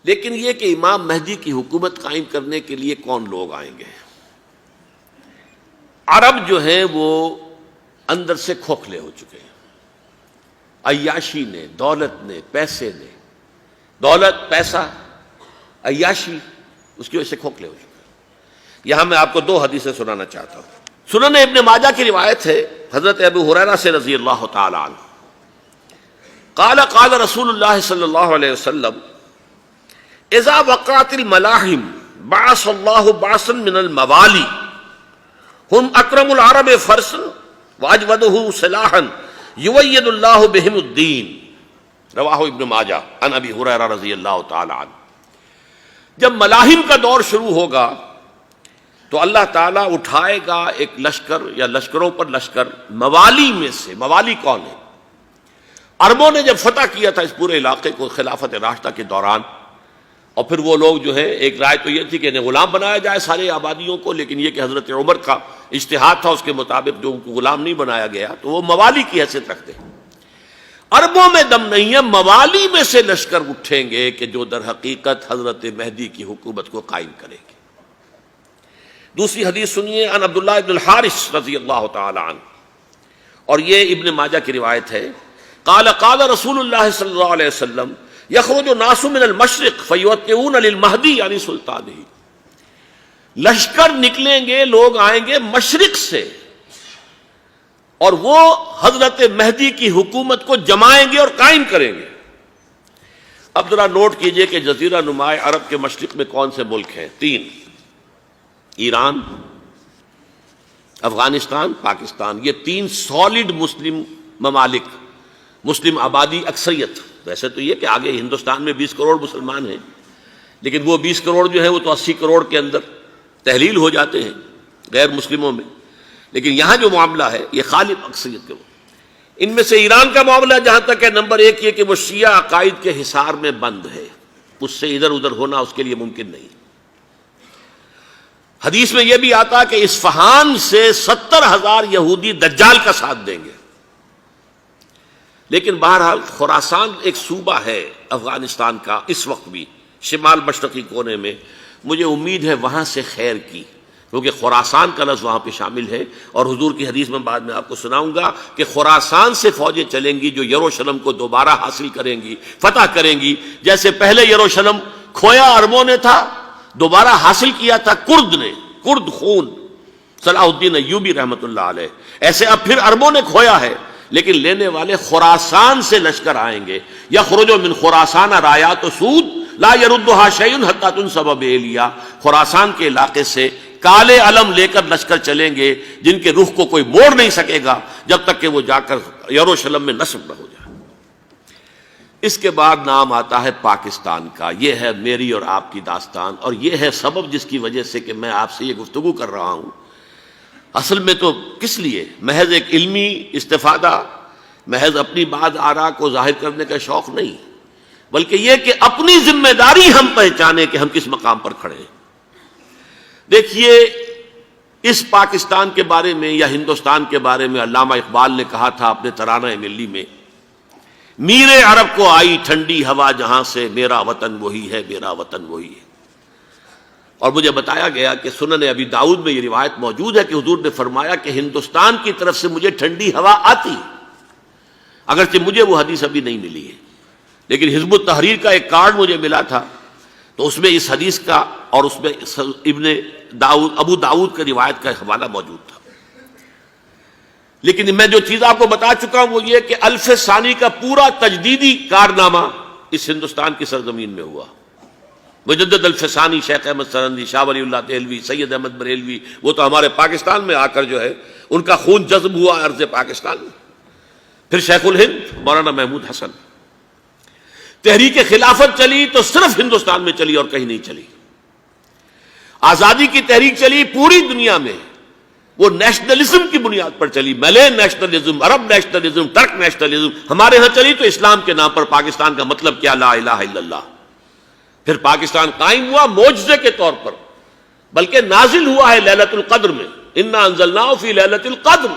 لیکن یہ کہ امام مہدی کی حکومت قائم کرنے کے لیے کون لوگ آئیں گے؟ عرب جو ہیں وہ اندر سے کھوکھلے ہو چکے ہیں، عیاشی نے، دولت نے، پیسے نے، دولت، پیسہ، عیاشی، اس کی وجہ سے کھوکھلے ہو چکے ہیں۔ یہاں میں آپ کو دو حدیثیں سنانا چاہتا ہوں۔ سنن ابن ماجہ کی روایت ہے حضرت ابو ہریرہ سے رضی اللہ تعالی عنہ، قال قال رسول اللہ صلی اللہ علیہ وسلم اذا وقعت الملاحم بعث اللہ بعثا من الموالی ہم اکرم العرب فرسا واجودہ سلاحا یوید اللہ بہم الدین، رواہ ابن ماجہ عن ابی ہریرہ رضی اللہ تعالی عنہ۔ جب ملاحم کا دور شروع ہوگا تو اللہ تعالیٰ اٹھائے گا ایک لشکر یا لشکروں پر لشکر موالی میں سے۔ موالی کون ہے؟ عربوں نے جب فتح کیا تھا اس پورے علاقے کو خلافت راشدہ کے دوران، اور پھر وہ لوگ جو ہے، ایک رائے تو یہ تھی کہ انہیں غلام بنایا جائے سارے آبادیوں کو، لیکن یہ کہ حضرت عمر کا اجتہاد تھا، اس کے مطابق جو ان کو غلام نہیں بنایا گیا تو وہ موالی کی حیثیت رکھتے ہیں۔ عربوں میں دم نہیں ہے، موالی میں سے لشکر اٹھیں گے کہ جو در حقیقت حضرت مہدی کی حکومت کو قائم کریں گے۔ دوسری حدیث سنیے، عن عبداللہ ابن الحارث رضی اللہ تعالی عنہ، اور یہ ابن ماجہ کی روایت ہے، قال قال رسول اللہ صلی اللہ علیہ وسلم یخرج الناس من المشرق فیوطئون للمہدی یعنی سلطانہ، لشکر نکلیں گے، لوگ آئیں گے مشرق سے، اور وہ حضرت مہدی کی حکومت کو جمائیں گے اور قائم کریں گے۔ اب ذرا نوٹ کیجئے کہ جزیرہ نما عرب کے مشرق میں کون سے ملک ہیں؟ تین: ایران، افغانستان، پاکستان۔ یہ تین سالڈ مسلم ممالک، مسلم آبادی اکثریت۔ ویسے تو یہ کہ آگے ہندوستان میں 20 کروڑ مسلمان ہیں، لیکن وہ 20 کروڑ جو ہے وہ تو 80 کروڑ کے اندر تحلیل ہو جاتے ہیں غیر مسلموں میں، لیکن یہاں جو معاملہ ہے یہ غالب اکثریت کے۔ ان میں سے ایران کا معاملہ جہاں تک ہے، نمبر 1 یہ کہ وہ شیعہ عقائد کے حصار میں بند ہے، اس سے ادھر ادھر ہونا اس کے لیے ممکن نہیں۔ حدیث میں یہ بھی آتا کہ اصفہان سے 70,000 یہودی دجال کا ساتھ دیں گے۔ لیکن بہرحال خراسان ایک صوبہ ہے افغانستان کا اس وقت بھی، شمال مشرقی کونے میں، مجھے امید ہے وہاں سے خیر کی، کیونکہ خراسان کا لفظ وہاں پہ شامل ہے، اور حضور کی حدیث میں بعد میں آپ کو سناؤں گا کہ خراسان سے فوجیں چلیں گی جو یروشلم کو دوبارہ حاصل کریں گی، فتح کریں گی، جیسے پہلے یروشلم کھویا عربوں نے تھا، دوبارہ حاصل کیا تھا کرد نے، کرد خون صلاح الدین ایوبی رحمۃ اللہ علیہ، ایسے اب پھر عربوں نے کھویا ہے، لیکن لینے والے خراسان سے لشکر آئیں گے۔ یخرج من خراسان رایات سود لا یردها شیء حتی تنصب بإیلیا، خراسان کے علاقے سے کالے علم لے کر لشکر چلیں گے جن کے رخ کو کوئی موڑ نہیں سکے گا جب تک کہ وہ جا کر یروشلم میں نصب نہ ہو جائے۔ اس کے بعد نام آتا ہے پاکستان کا۔ یہ ہے میری اور آپ کی داستان، اور یہ ہے سبب جس کی وجہ سے کہ میں آپ سے یہ گفتگو کر رہا ہوں۔ اصل میں تو کس لیے؟ محض ایک علمی استفادہ، محض اپنی بات آراء کو ظاہر کرنے کا شوق نہیں، بلکہ یہ کہ اپنی ذمہ داری ہم پہچانے کہ ہم کس مقام پر کھڑے ہیں۔ دیکھیے، اس پاکستان کے بارے میں یا ہندوستان کے بارے میں علامہ اقبال نے کہا تھا اپنے ترانہ ملی میں، میر عرب کو آئی ٹھنڈی ہوا جہاں سے، میرا وطن وہی ہے، میرا وطن وہی ہے۔ اور مجھے بتایا گیا کہ سنن ابی داؤد میں یہ روایت موجود ہے کہ حضور نے فرمایا کہ ہندوستان کی طرف سے مجھے ٹھنڈی ہوا آتی، اگرچہ مجھے وہ حدیث ابھی نہیں ملی ہے، لیکن حزب التحریر کا ایک کارڈ مجھے ملا تھا، تو اس میں اس حدیث کا اور اس میں ابو داؤد کی روایت کا حوالہ موجود تھا۔ لیکن میں جو چیز آپ کو بتا چکا ہوں وہ یہ کہ الف ثانی کا پورا تجدیدی کارنامہ اس ہندوستان کی سرزمین میں ہوا۔ مجدد الف ثانی شیخ احمد سرندی، شاہ ولی اللہ دہلوی، سید احمد بریلوی، وہ تو ہمارے پاکستان میں آ کر جو ہے ان کا خون جذب ہوا ارض پاکستان میں۔ پھر شیخ الہند مولانا محمود حسن۔ تحریک خلافت چلی تو صرف ہندوستان میں چلی اور کہیں نہیں چلی۔ آزادی کی تحریک چلی پوری دنیا میں، وہ نیشنلزم کی بنیاد پر چلی، ملے نیشنلزم، عرب نیشنلزم، ترک نیشنلزم۔ ہمارے ہاں چلی تو اسلام کے نام پر، پاکستان کا مطلب کیا؟ لا الہ الا اللہ۔ پھر پاکستان قائم ہوا معجزے کے طور پر، بلکہ نازل ہوا ہے لیلۃ القدر میں، انا انزلناہ فی لیلۃ القدر،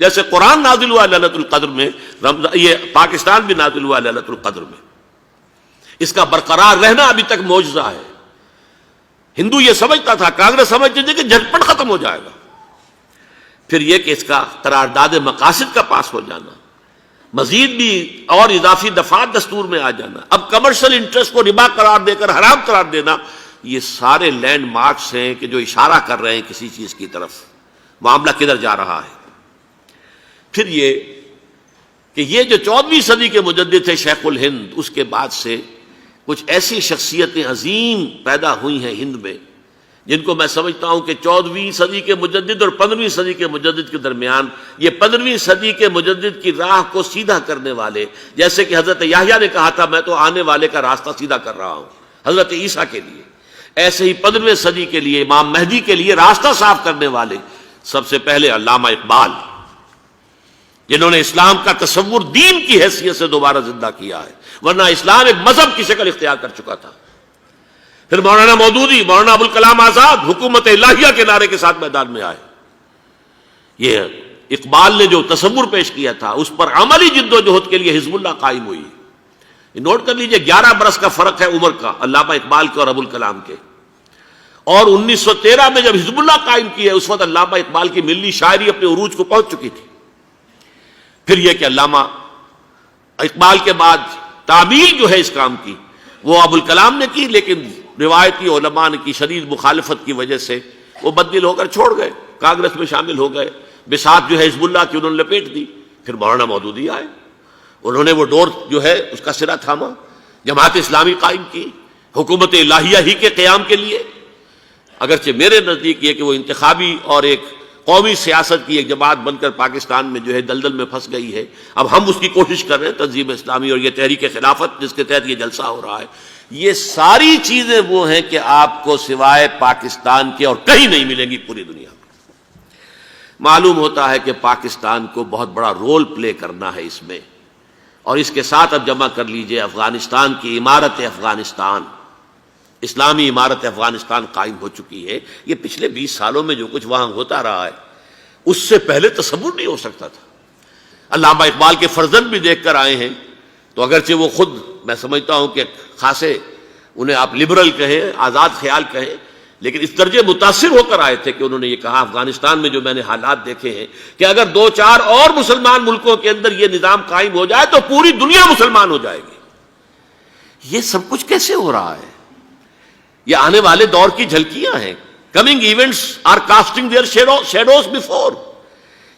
جیسے قرآن نازل ہوا لیلۃ القدر میں، یہ پاکستان بھی نازل ہوا لیلۃ القدر میں۔ اس کا برقرار رہنا ابھی تک معجزہ ہے. ہندو یہ سمجھتا تھا، کانگریس سمجھتی تھی کہ جھٹپٹ ختم ہو جائے گا. پھر یہ کہ اس کا قرارداد مقاصد کا پاس ہو جانا، مزید بھی اور اضافی دفعات دستور میں آ جانا، اب کمرشل انٹرسٹ کو ربا قرار دے کر حرام قرار دینا، یہ سارے لینڈ مارکس ہیں کہ جو اشارہ کر رہے ہیں کسی چیز کی طرف، معاملہ کدھر جا رہا ہے. پھر یہ کہ یہ جو 14ویں صدی کے مجدد تھے شیخ الہند، اس کے بعد سے کچھ ایسی شخصیتیں عظیم پیدا ہوئی ہیں ہند میں، جن کو میں سمجھتا ہوں کہ 14ویں صدی کے مجدد اور 15ویں صدی کے مجدد کے درمیان یہ 15ویں صدی کے مجدد کی راہ کو سیدھا کرنے والے، جیسے کہ حضرت یحییٰ نے کہا تھا میں تو آنے والے کا راستہ سیدھا کر رہا ہوں حضرت عیسیٰ کے لیے، ایسے ہی 15ویں صدی کے لیے امام مہدی کے لیے راستہ صاف کرنے والے سب سے پہلے علامہ اقبال، جنہوں نے اسلام کا تصور دین کی حیثیت سے دوبارہ زندہ کیا ہے، ورنہ اسلام ایک مذہب کی شکل اختیار کر چکا تھا. پھر مولانا مودودی، مولانا ابوالکلام آزاد حکومت الہیہ کے نعرے کے ساتھ میدان میں آئے. یہ اقبال نے جو تصور پیش کیا تھا اس پر عملی جد و جہد کے لیے حزب اللہ قائم ہوئی. نوٹ کر لیجئے 11 برس کا فرق ہے عمر کا علامہ اقبال کے اور ابوالکلام کے. اور 1913 میں جب حزب اللہ قائم کی ہے اس وقت علامہ اقبال کی ملی شاعری اپنے عروج کو پہنچ چکی تھی. پھر یہ کہ علامہ اقبال کے بعد تعمیل جو ہے اس کام کی وہ ابوالکلام نے کی، لیکن روایتی علماء نے کی شدید مخالفت کی وجہ سے وہ بددل ہو کر چھوڑ گئے، کانگریس میں شامل ہو گئے، بساط جو ہے حزب اللہ کی انہوں نے لپیٹ دی. پھر مولانا مودودی آئے، انہوں نے وہ ڈور جو ہے اس کا سرا تھاما، جماعت اسلامی قائم کی حکومت الہیہ ہی کے قیام کے لیے. اگرچہ میرے نزدیک یہ کہ وہ انتخابی اور ایک قومی سیاست کی ایک جماعت بن کر پاکستان میں جو ہے دلدل میں پھنس گئی ہے، اب ہم اس کی کوشش کر رہے ہیں تنظیم اسلامی اور یہ تحریک خلافت جس کے تحت یہ جلسہ ہو رہا ہے. یہ ساری چیزیں وہ ہیں کہ آپ کو سوائے پاکستان کے اور کہیں نہیں ملیں گی پوری دنیا میں. معلوم ہوتا ہے کہ پاکستان کو بہت بڑا رول پلے کرنا ہے اس میں، اور اس کے ساتھ اب جمع کر لیجئے افغانستان کی عمارت افغانستان، اسلامی عمارت افغانستان قائم ہو چکی ہے. یہ پچھلے 20 سالوں میں جو کچھ وہاں ہوتا رہا ہے اس سے پہلے تصور نہیں ہو سکتا تھا. علامہ اقبال کے فرزند بھی دیکھ کر آئے ہیں، تو اگرچہ وہ خود میں سمجھتا ہوں کہ خاصے انہیں آپ لبرل کہیں، آزاد خیال کہیں، لیکن اس درجے متاثر ہو کر آئے تھے کہ انہوں نے یہ کہا افغانستان میں جو میں نے حالات دیکھے ہیں کہ اگر 2-4 اور مسلمان ملکوں کے اندر یہ نظام قائم ہو جائے تو پوری دنیا مسلمان ہو جائے گی. یہ سب کچھ کیسے ہو رہا ہے؟ یہ آنے والے دور کی جھلکیاں ہیں. Coming events are casting their shadows before.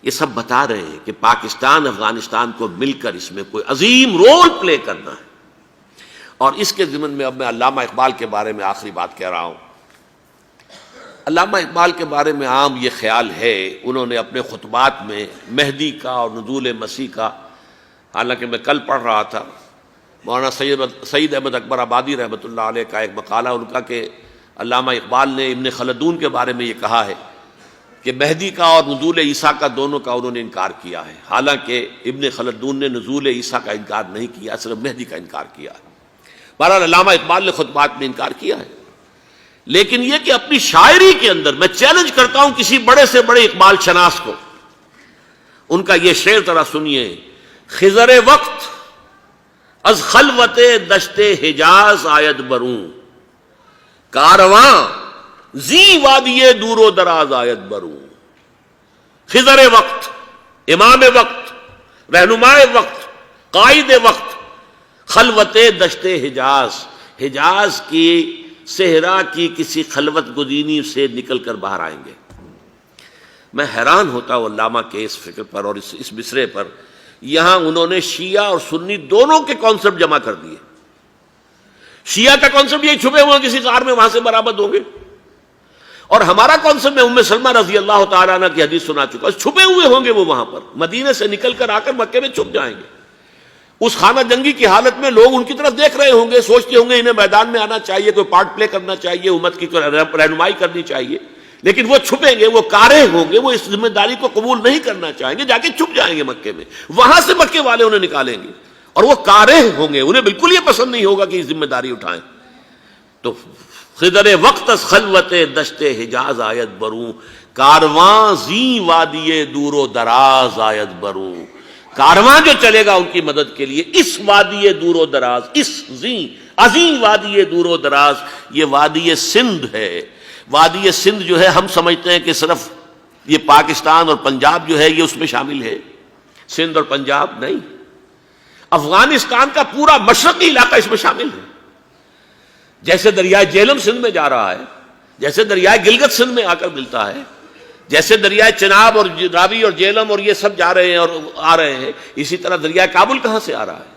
یہ سب بتا رہے ہیں کہ پاکستان افغانستان کو مل کر اس میں کوئی عظیم رول پلے کرنا ہے. اور اس کے ضمن میں اب میں علامہ اقبال کے بارے میں آخری بات کہہ رہا ہوں. علامہ اقبال کے بارے میں عام یہ خیال ہے، انہوں نے اپنے خطبات میں مہدی کا اور نزول مسیح کا، حالانکہ میں کل پڑھ رہا تھا مولانا سعید احمد اکبر آبادی رحمۃ اللہ علیہ کا ایک مقالہ ان کا کہ علامہ اقبال نے ابن خلدون کے بارے میں یہ کہا ہے کہ مہدی کا اور نزول عیسیٰ کا دونوں کا انہوں نے انکار کیا ہے، حالانکہ ابن خلدون نے نزول عیسیٰ کا انکار نہیں کیا، صرف مہدی کا انکار کیا ہے. بہرحال علامہ اقبال نے خطبات میں انکار کیا ہے. لیکن یہ کہ اپنی شاعری کے اندر میں چیلنج کرتا ہوں کسی بڑے سے بڑے اقبال شناس کو، ان کا یہ شعر ذرا سنیے: خضر وقت از خلوت دشت حجاز آید بروں، کارواں زی وادی دور و دراز آید بروں. خضر وقت، امام وقت، رہنمائے وقت، قائد وقت، خلوت دشت حجاز، حجاز کی صحرا کی کسی خلوت گزینی سے نکل کر باہر آئیں گے. میں حیران ہوتا ہوں علامہ کے اس فکر پر اور اس مصرے پر. یہاں انہوں نے شیعہ اور سنی دونوں کے کانسیپٹ جمع کر دیے. شیعہ کا کانسیپٹ یہی چھپے ہوئے کسی غار میں وہاں سے برآمد ہوں گے، اور ہمارا کانسیپٹ میں ام سلمہ رضی اللہ تعالیٰ عنہ کی حدیث سنا چکا، چھپے ہوئے ہوں گے وہ وہاں پر، مدینے سے نکل کر آ کر مکے میں چھپ جائیں گے. اس خانہ جنگی کی حالت میں لوگ ان کی طرف دیکھ رہے ہوں گے، سوچتے ہوں گے انہیں میدان میں آنا چاہیے، کوئی پارٹ پلے کرنا چاہیے، امت کی رہنمائی کرنی چاہیے، لیکن وہ چھپیں گے، وہ کارے ہوں گے، وہ اس ذمہ داری کو قبول نہیں کرنا چاہیں گے، جا کے چھپ جائیں گے مکے میں. وہاں سے مکے والے انہیں نکالیں گے، اور وہ کارے ہوں گے، انہیں بالکل یہ پسند نہیں ہوگا کہ یہ ذمہ داری اٹھائیں. تو خضر وقت از خلوت دشت حجاز آیت بروں، کارواں زی وادی دور و دراز آیت بروں. کارواں جو چلے گا ان کی مدد کے لیے اس وادی دور و دراز، اس زی عظیم وادی دور و دراز، یہ وادی سندھ ہے۔ وادی سندھ جو ہے ہم سمجھتے ہیں کہ صرف یہ پاکستان اور پنجاب جو ہے یہ اس میں شامل ہے، سندھ اور پنجاب نہیں، افغانستان کا پورا مشرقی علاقہ اس میں شامل ہے۔ جیسے دریائے جیلم سندھ میں جا رہا ہے، جیسے دریائے گلگت سندھ میں آ کر ملتا ہے، جیسے دریائے چناب اور راوی اور جیلم اور یہ سب جا رہے ہیں اور آ رہے ہیں، اسی طرح دریائے کابل کہاں سے آ رہا ہے،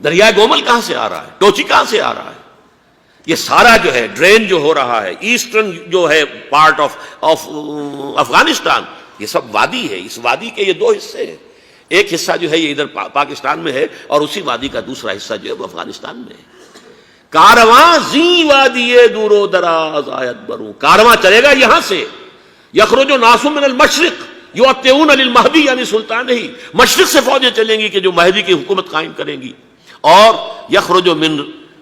دریائے گومل کہاں سے آ رہا ہے، ٹوچی کہاں سے آ رہا ہے، یہ سارا جو ہے ڈرین جو ہو رہا ہے ایسٹرن جو ہے پارٹ آف افغانستان، یہ سب وادی ہے۔ اس وادی کے یہ دو حصے ہیں، ایک حصہ جو ہے یہ ادھر پاکستان میں ہے اور اسی وادی کا دوسرا حصہ جو ہے وہ افغانستان میں ہے۔ کارواں زی وادی دور و دراز آیت بروں، کارواں چلے گا یہاں سے، یخرج ناس من المشرق یؤتون للمہدی یعنی سلطان ہی، مشرق سے فوجیں چلیں گی کہ جو مہدی کی حکومت قائم کریں گی، اور یخرج من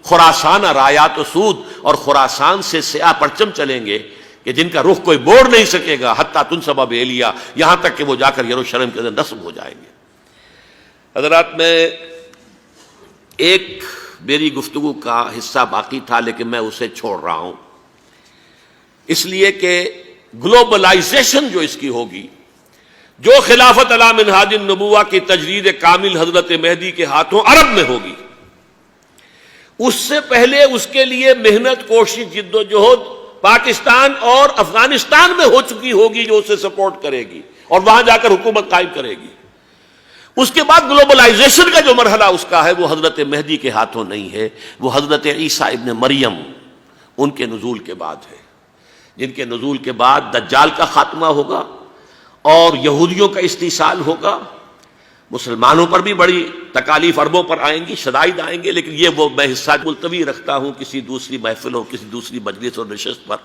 خراسان رایات و سود، اور خراسان سے سیاہ پرچم چلیں گے کہ جن کا رخ کوئی موڑ نہیں سکے گا، حتیٰ تنصب بإیلیا، یہاں تک کہ وہ جا کر یروشلم کے اندر نصب ہو جائیں گے۔ حضرات، میں ایک میری گفتگو کا حصہ باقی تھا لیکن میں اسے چھوڑ رہا ہوں، اس لیے کہ گلوبلائزیشن جو اس کی ہوگی، جو خلافت علی منہاج النبوہ کی تجدید کامل حضرت مہدی کے ہاتھوں عرب میں ہوگی، اس سے پہلے اس کے لیے محنت، کوشش، جد و جہد پاکستان اور افغانستان میں ہو چکی ہوگی جو اسے سپورٹ کرے گی اور وہاں جا کر حکومت قائم کرے گی۔ اس کے بعد گلوبلائزیشن کا جو مرحلہ اس کا ہے وہ حضرت مہدی کے ہاتھوں نہیں ہے، وہ حضرت عیسیٰ ابن مریم ان کے نزول کے بعد ہے، جن کے نزول کے بعد دجال کا خاتمہ ہوگا اور یہودیوں کا استحصال ہوگا۔ مسلمانوں پر بھی بڑی تکالیف عربوں پر آئیں گی، شدائد آئیں گے، لیکن یہ وہ میں حصہ ملتوی رکھتا ہوں کسی دوسری محفل اور کسی دوسری مجلس اور نشست پر۔